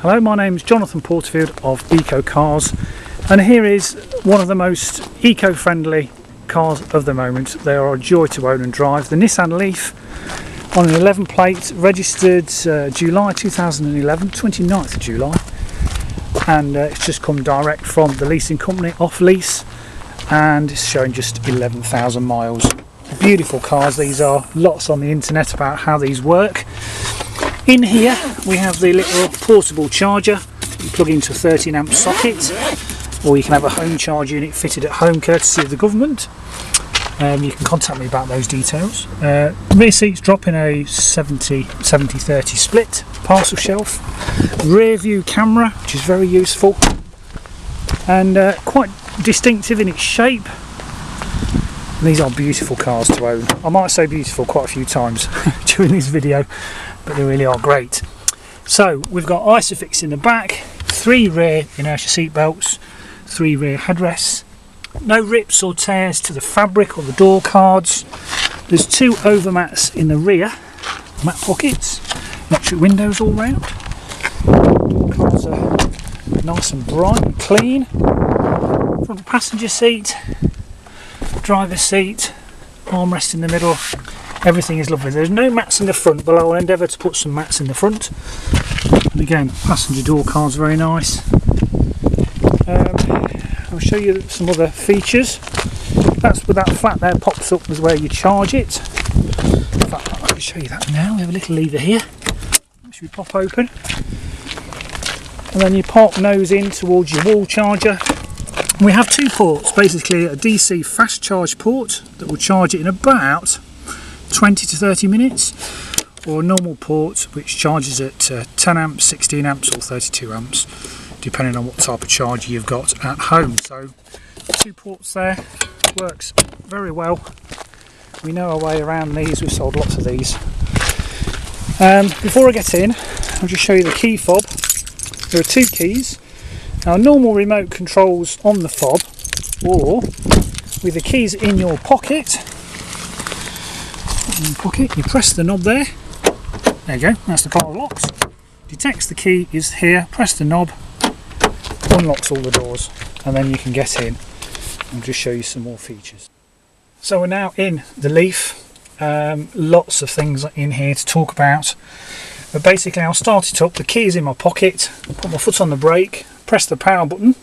Hello, my name is Jonathan Porterfield of Eco Cars, and here is one of the most eco-friendly cars of the moment. They are a joy to own and drive. The Nissan Leaf on an 11 plate, registered July 2011, 29th of July, and it's just come direct from the leasing company off lease, and it's showing just 11,000 miles. Beautiful cars these are. Lots on the internet about how these work. In here we have the little portable charger. You plug into a 13 amp socket, or you can have a home charge unit fitted at home courtesy of the government. You can contact me about those details. Rear seats drop in a 70-30 split, parcel shelf, rear view camera, which is very useful and quite distinctive in its shape. And these are beautiful cars to own. I might say beautiful quite a few times during this video, but they really are great. So we've got Isofix in the back, 3 rear inertia seat belts, 3 rear headrests, no rips or tears to the fabric or the door cards. There's 2 overmats in the rear, mat pockets, electric windows all round. Door cards are nice and bright and clean. Front passenger seat, driver's seat, armrest in the middle. Everything is lovely. There's no mats in the front, but I will endeavour to put some mats in the front. And again, passenger door cards very nice. I'll show you some other features. That's where that flap there pops up, is where you charge it. In fact, I can show you that now. We have a little lever here, which we pop open, and then you pop nose in towards your wall charger. We have 2 ports, basically a DC fast charge port that will charge it in about 20 to 30 minutes, or a normal port which charges at 10 amps, 16 amps or 32 amps, depending on what type of charger you've got at home. So 2 ports there, works very well. We know our way around these, we've sold lots of these. Before I get in, I'll just show you the key fob. There are 2 keys. Now, normal remote controls on the fob, or with the keys in your pocket. You press the knob there. There you go, that's the car locks. Detects the key is here, press the knob, unlocks all the doors, and then you can get in. I'll just show you some more features. So we're now in the Leaf. Lots of things in here to talk about, but basically I'll start it up. The key is in my pocket, put my foot on the brake, press the power button.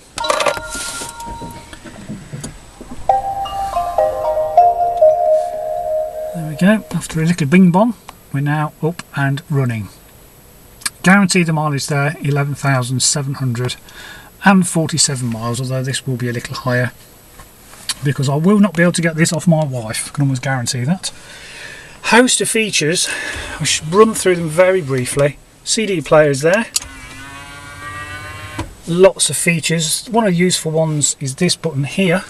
There we go. After a little bing bong, we're now up and running. Guaranteed the mileage there, 11,747 miles, although this will be a little higher because I will not be able to get this off my wife, I can almost guarantee that. Host of features, I should run through them very briefly. CD players there. Lots of features. One of the useful ones is this button here,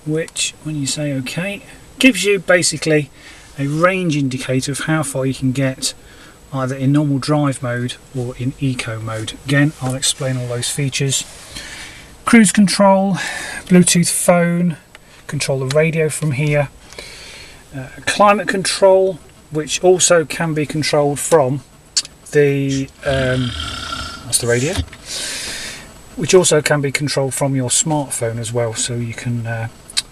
which when you say OK, gives you basically a range indicator of how far you can get either in normal drive mode or in eco mode. Again, I'll explain all those features. Cruise control, Bluetooth phone, control the radio from here, climate control, which also can be controlled from the that's the radio, which also can be controlled from your smartphone as well, so you can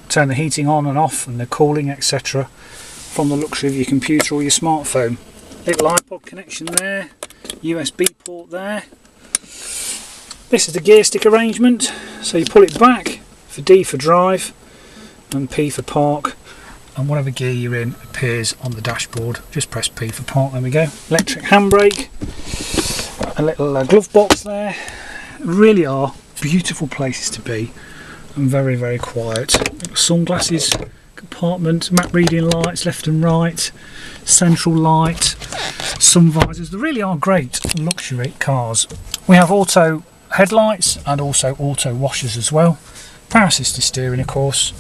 turn the heating on and off and the cooling, etc., from the luxury of your computer or your smartphone. Little iPod connection there, USB port there. This is the gear stick arrangement, so you pull it back for D for drive and P for park, and whatever gear you're in appears on the dashboard. Just press P for park. There we go. Electric handbrake, a little glove box there. Really are beautiful places to be, and very, very quiet. Little sunglasses compartment, map reading lights left and right, central light, sun visors. They really are great luxury cars. We have auto headlights and also auto washers as well. Power assisted steering, of course.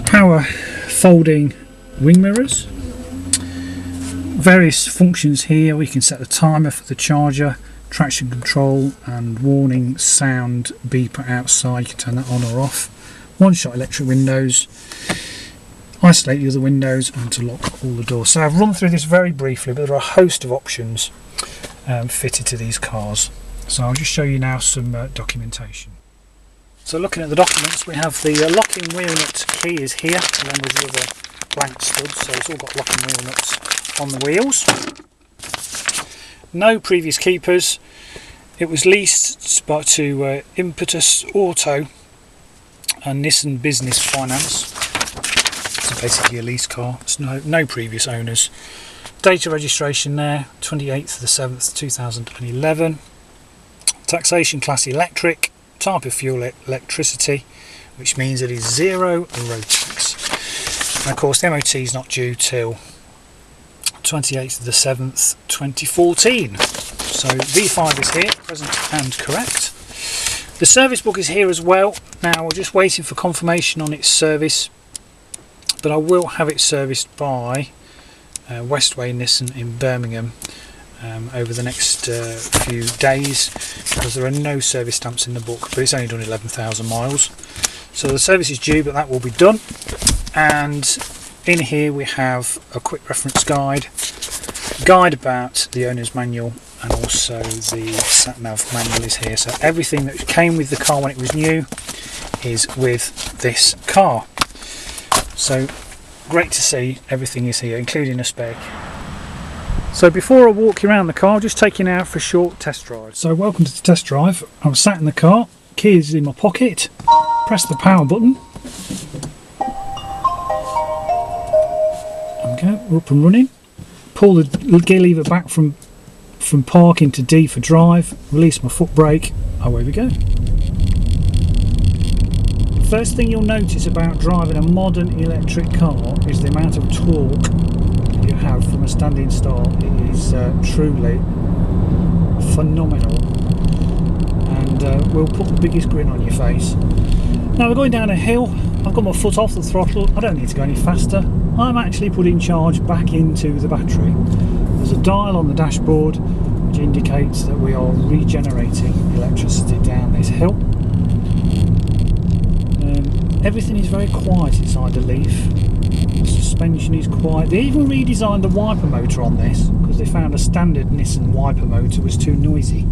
Power folding wing mirrors. Various functions here. We can set the timer for the charger, traction control and warning sound beeper outside. You can turn that on or off. One-shot electric windows, isolate the other windows, and to lock all the doors. So I've run through this very briefly, but there are a host of options. fitted to these cars. So I'll just show you now some documentation. So looking at the documents, we have the locking wheel nut key is here, along with the other blank studs, so it's all got locking wheel nuts on the wheels. No previous keepers. It was leased to Impetus Auto and Nissan Business Finance. So basically a lease car. It's no previous owners. Date of registration there, 28th of the 7th 2011. Taxation class electric. Type of fuel electricity, which means it is 0 road tax. And of course the MOT is not due till 28th of the 7th 2014. So V5 is here, present and correct. The service book is here as well. Now we're just waiting for confirmation on its service, but I will have it serviced by Westway Nissan in Birmingham over the next few days, because there are no service stamps in the book, but it's only done 11,000 miles. So the service is due, but that will be done. And in here we have a quick reference guide about the owner's manual, and also the sat nav manual is here. So everything that came with the car when it was new is with this car. So great to see everything is here, including a spec. So before I walk you around the car, I'll just take you now for a short test drive. So welcome to the test drive. I'm sat in the car, keys in my pocket, press the power button. There we go, we're up and running. Pull the gear lever back from park into D for drive, release my foot brake, away we go. First thing you'll notice about driving a modern electric car is the amount of torque you have from a standing start. It is truly phenomenal, and will put the biggest grin on your face. Now we're going down a hill. I've got my foot off the throttle. I don't need to go any faster. I'm actually putting charge back into the battery. There's a dial on the dashboard which indicates that we are regenerating electricity down this hill. Everything is very quiet inside the Leaf. The suspension is quiet. They even redesigned the wiper motor on this because they found a standard Nissan wiper motor was too noisy.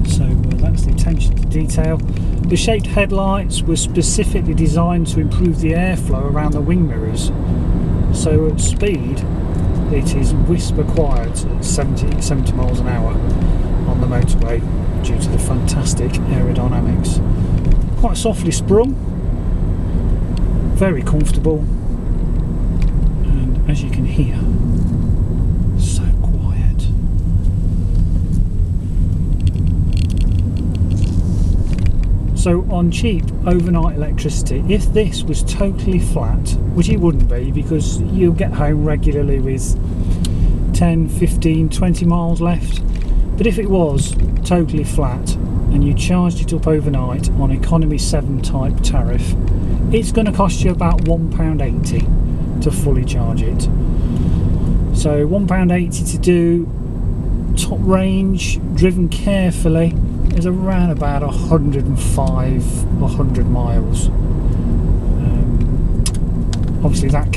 So that's the attention to detail. The shaped headlights were specifically designed to improve the airflow around the wing mirrors. So at speed it is whisper quiet at 70 miles an hour on the motorway due to the fantastic aerodynamics. Quite softly sprung, very comfortable, and as you can hear, so quiet. So on cheap overnight electricity, if this was totally flat, which it wouldn't be because you'll get home regularly with 10, 15, 20 miles left, but if it was totally flat and you charged it up overnight on economy 7 type tariff, it's going to cost you about £1.80 to fully charge it. So £1.80 to do top range, driven carefully, is around about 100 miles. Obviously that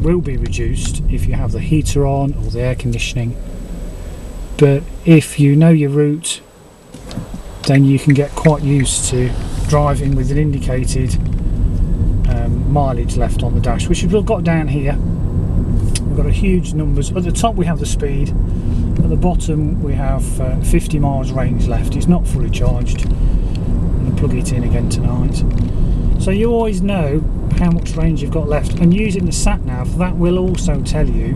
will be reduced if you have the heater on or the air conditioning, but if you know your route, then you can get quite used to driving with an indicated mileage left on the dash, which we've got down here. We've got a huge numbers. At the top we have the speed, at the bottom we have 50 miles range left. It's not fully charged. I'm going to plug it in again tonight, so you always know how much range you've got left, and using the sat nav, that will also tell you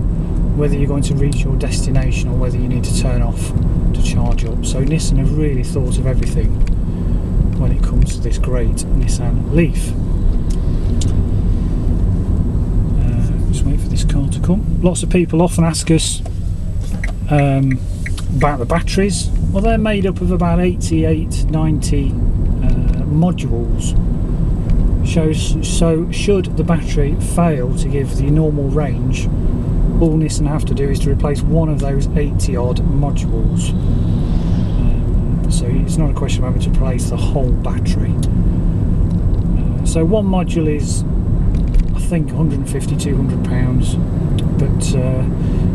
whether you're going to reach your destination or whether you need to turn off to charge up. So Nissan have really thought of everything when it comes to this great Nissan Leaf. Just wait for this car to come. Lots of people often ask us about the batteries. Well, they're made up of about 88, 90 modules. So should the battery fail to give the normal range, all Nissan have to do is to replace one of those 80 odd modules. So it's not a question of having to replace the whole battery. So one module is I think 150, 200 pounds. But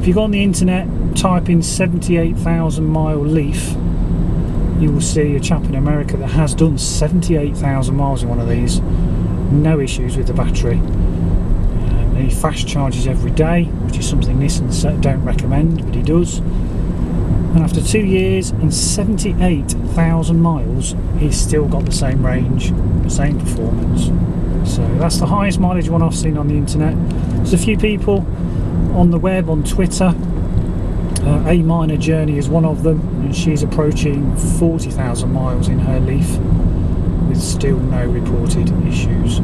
if you go on the internet, type in 78,000 mile Leaf, you will see a chap in America that has done 78,000 miles in one of these. No issues with the battery. He fast charges every day, which is something Nissan don't recommend, but he does. And after 2 years and 78,000 miles, he's still got the same range, the same performance. So that's the highest mileage one I've seen on the internet. There's a few people on the web, on Twitter. A Minor Journey is one of them, and she's approaching 40,000 miles in her Leaf with still no reported issues.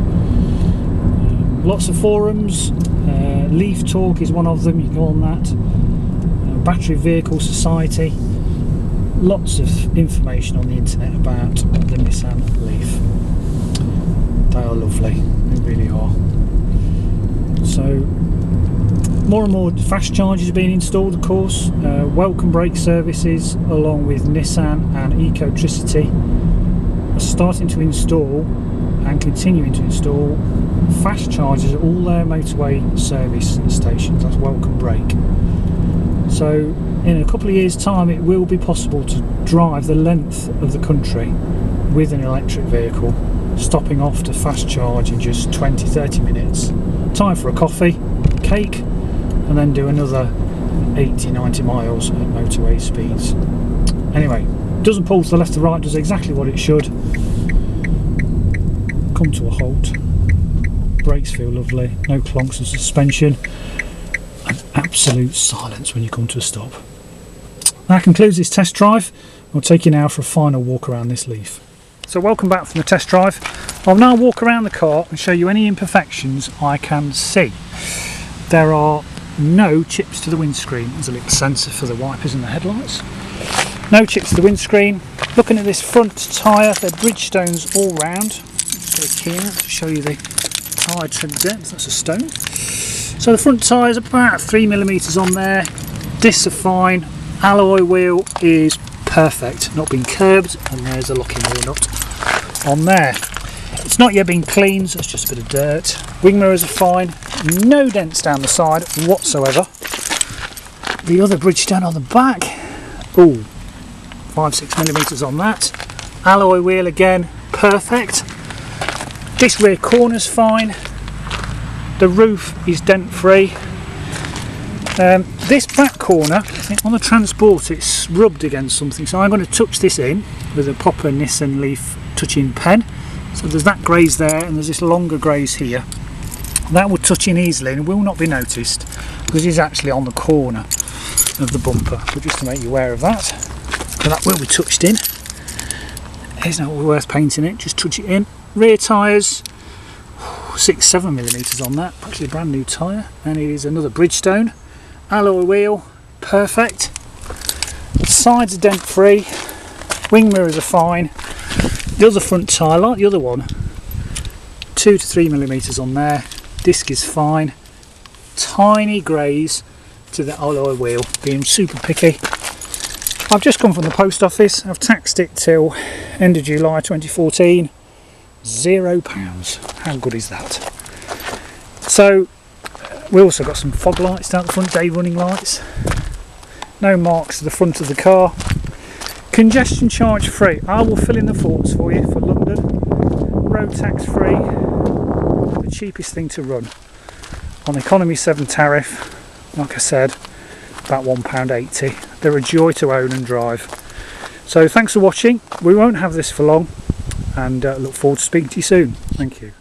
Lots of forums. Leaf Talk is one of them, you can go on that. Battery Vehicle Society. Lots of information on the internet about the Nissan Leaf. They are lovely, they really are. So more and more fast chargers are being installed, of course. Welcome brake services along with Nissan and Ecotricity are starting to install and continuing to install fast chargers at all their motorway service stations. That's welcome brake. So in a couple of years time it will be possible to drive the length of the country with an electric vehicle, stopping off to fast charge in just 20-30 minutes. Time for a coffee, cake, and then do another 80-90 miles at motorway speeds. Anyway, doesn't pull to the left or right, does exactly what it should. Come to a halt. Brakes feel lovely, no clunks of suspension, and absolute silence when you come to a stop. That concludes this test drive. I'll take you now for a final walk around this Leaf. So welcome back from the test drive. I'll now walk around the car and show you any imperfections I can see. There are no chips to the windscreen. There's a little sensor for the wipers and the headlights. No chips to the windscreen. Looking at this front tyre, they're Bridgestones all round. Just get a key out to show you the tyre tread depth. That's a stone. So the front tyre is about 3mm on there. Discs are fine. Alloy wheel is perfect, not been curbed, and there's a locking wheel nut on there. It's not yet been cleaned, so it's just a bit of dirt. Wing mirrors are fine, no dents down the side whatsoever. The other Bridgestone on the back, 5-6mm on that. Alloy wheel again, perfect. This rear corner's fine. The roof is dent free. This back corner, I think on the Transport it's rubbed against something, so I'm going to touch this in with a proper Nissan Leaf touch-in pen. So there's that graze there, and there's this longer graze here. That will touch in easily and will not be noticed because it's actually on the corner of the bumper. But just to make you aware of that, so that will be touched in. It's not worth painting it, just touch it in. Rear tyres, 6-7mm on that, actually a brand new tyre, and it is another Bridgestone. Alloy wheel, perfect. The sides are dent free. Wing mirrors are fine. The other front tyre, like the other one, 2-3mm on there. Disc is fine. Tiny graze to the alloy wheel, being super picky. I've just come from the post office. I've taxed it till end of July 2014. £0. How good is that? So we also got some fog lights down the front, day running lights. No marks to the front of the car. Congestion charge free. I will fill in the forms for you for London. Road tax free. The cheapest thing to run. On economy 7 tariff, like I said, about £1.80. They're a joy to own and drive. So thanks for watching. We won't have this for long, and look forward to speaking to you soon. Thank you.